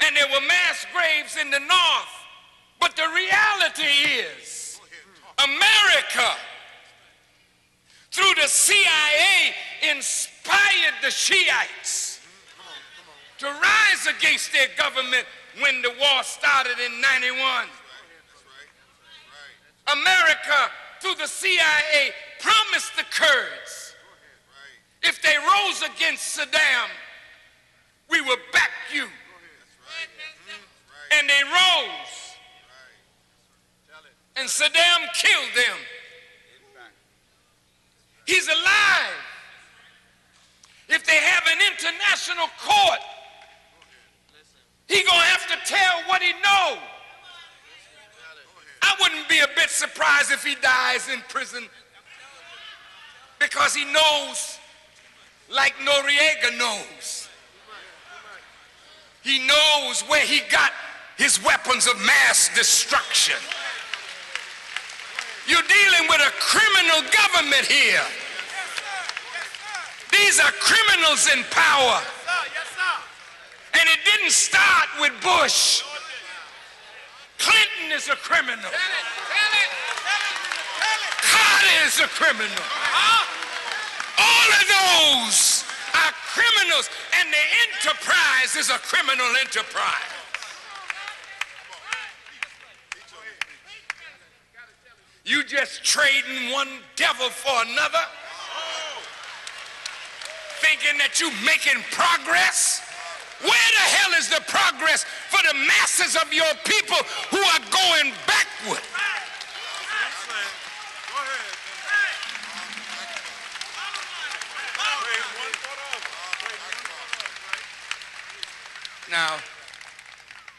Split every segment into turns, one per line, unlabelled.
and there were mass graves in the north. But the reality is, America, through the CIA, inspired the Shiites to rise against their government when the war started in 91. America, through the CIA, promised the Kurds, if they rose against Saddam, we will back you. And they rose. And Saddam killed them. He's alive. If they have an international court, he's going to have to tell what he knows. I wouldn't be a bit surprised if he dies in prison, because he knows like Noriega knows. He knows where he got his weapons of mass destruction. You're dealing with a criminal government here. These are criminals in power. And it didn't start with Bush. Clinton is a criminal. Carter is a criminal. All of those are criminals, and the enterprise is a criminal enterprise. You just trading one devil for another, thinking that you're making progress. Where the hell is the progress for the masses of your people who are going backward? Now,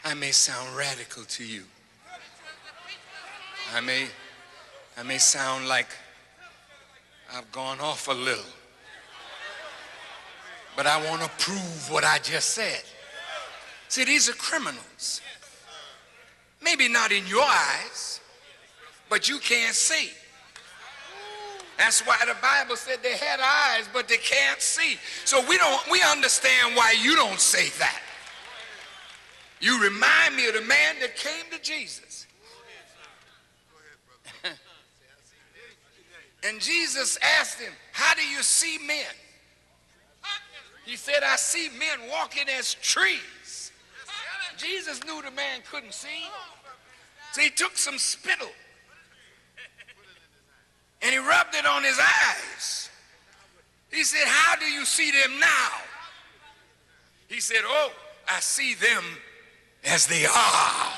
I may sound radical to you. I may sound like I've gone off a little. But I want to prove what I just said. See, these are criminals. Maybe not in your eyes, but you can't see. That's why the Bible said they had eyes, but they can't see. So we understand why you don't say that. You remind me of the man that came to Jesus. And Jesus asked him, how do you see men? He said, I see men walking as trees. Jesus knew the man couldn't see. So he took some spittle and he rubbed it on his eyes. He said, how do you see them now? He said, oh, I see them as they are.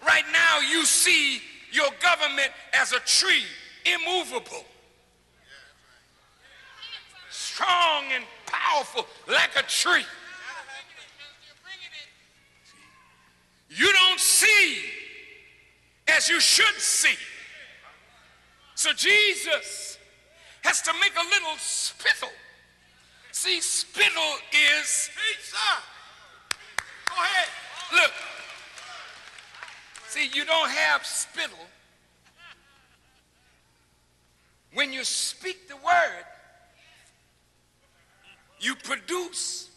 Right now you see your government as a tree, immovable, strong and powerful like a tree. You don't see as you should see. So Jesus has to make a little spittle. See, spittle is... Go ahead. Look. See, you don't have spittle when you speak the word. You produce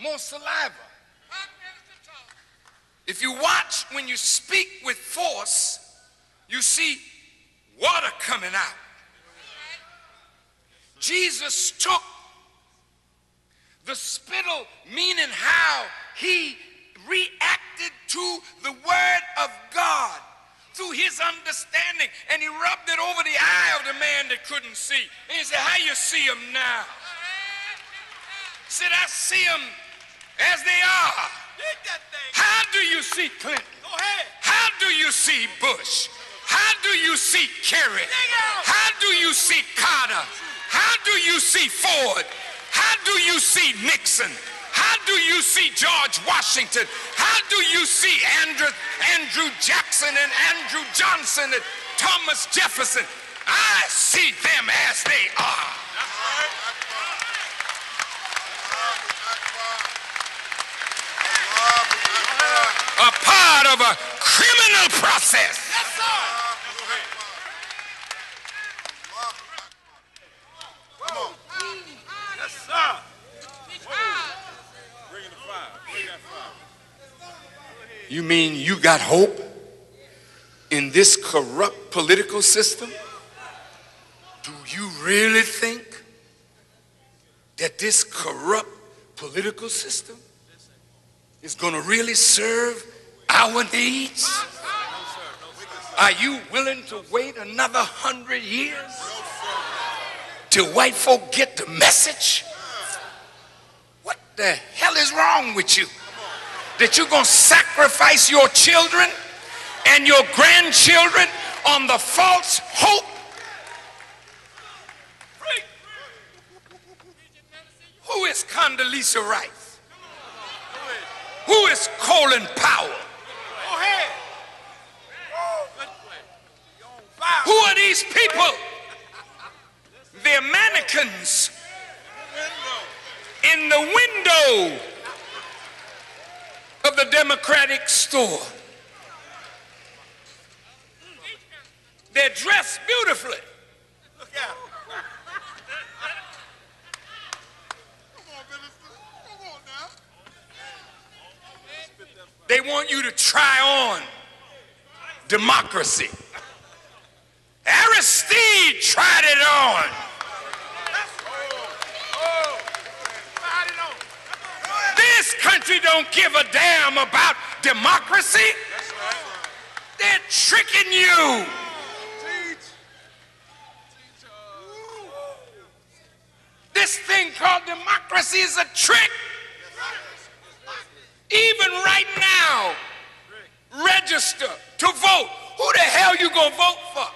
more saliva. If you watch when you speak with force, you see water coming out. Jesus took the spittle, meaning how he reacted to the word of God through his understanding, and he rubbed it over the eye of the man that couldn't see. And he said, how you see them now? He said, I see them as they are. How do you see Clinton? How do you see Bush? How do you see Kerry? How do you see Carter? How do you see Ford? How do you see Nixon? How do you see George Washington? How do you see Andrew Jackson and Andrew Johnson and Thomas Jefferson? I see them as they are. A part of a criminal process. Yes, sir. Come on. Yes, sir. Bring in the fire. You mean you got hope in this corrupt political system? Do you really think that this corrupt political system is going to really serve our needs? Are you willing to wait another 100 years till white folk get the message? What the hell is wrong with you? That you're going to sacrifice your children and your grandchildren on the false hope? Who is Condoleezza Rice? Who is Colin Powell? Who are these people? They're mannequins in the window of the Democratic store. They're dressed beautifully. Look out. Come on, minister. Come on now. They want you to try on democracy. Aristide tried it on. This country don't give a damn about democracy. They're tricking you. This thing called democracy is a trick. Even right now, register to vote. Who the hell you gonna vote for?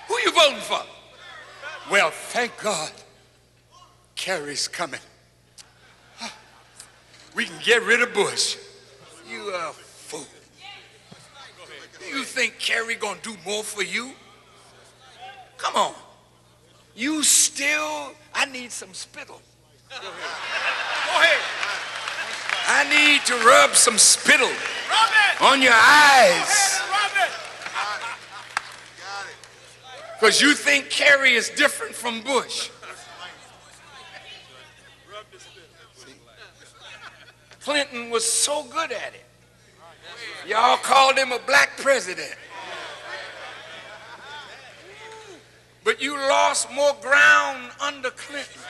Who you voting for? Well, thank God Kerry's coming. We can get rid of Bush. You a fool. You think Kerry gonna do more for you? Come on. You still, I need some spittle. Go ahead. I need to rub some spittle on your eyes. Because you think Kerry is different from Bush. Clinton was so good at it. Y'all called him a black president. But you lost more ground under Clinton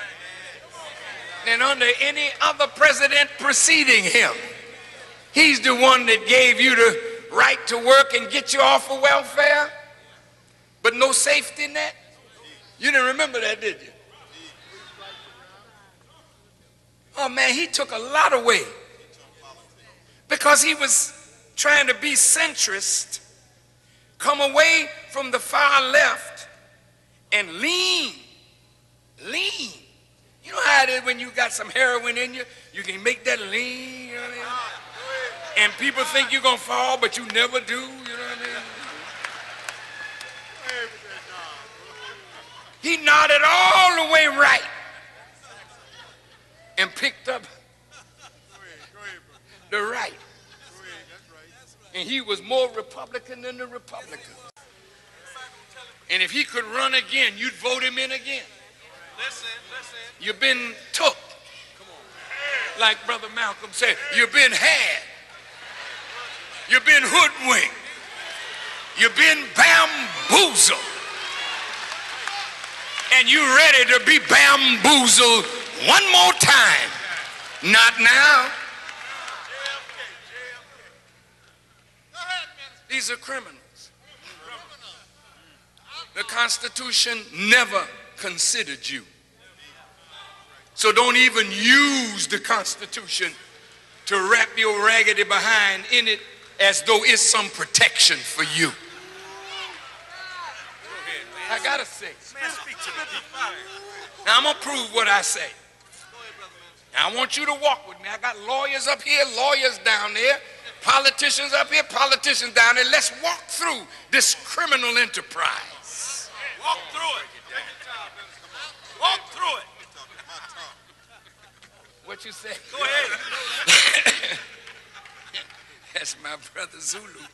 than under any other president preceding him. He's the one that gave you the right to work and get you off of welfare, but no safety net. You didn't remember that, did you? Oh man, he took a lot away because he was trying to be centrist, come away from the far left and lean. You know how it is when you got some heroin in you? You can make that lean, you know what I mean? And people think you're going to fall, but you never do, you know what I mean? He nodded all the way right and picked up the right. And he was more Republican than the Republicans. And if he could run again, you'd vote him in again. Listen. You've been took. Like Brother Malcolm said, you've been had. You've been hoodwinked. You've been bamboozled. And you're ready to be bamboozled one more time. Not now. These are criminals. The Constitution never considered you. So don't even use the Constitution to wrap your raggedy behind in it as though it's some protection for you. I gotta say. Now I'm gonna prove what I say. Now I want you to walk with me. I got lawyers up here, lawyers down there, politicians up here, politicians down there. Let's walk through this criminal enterprise. Walk through it. Walk through it. What you say? Go ahead. That's my brother Zulu.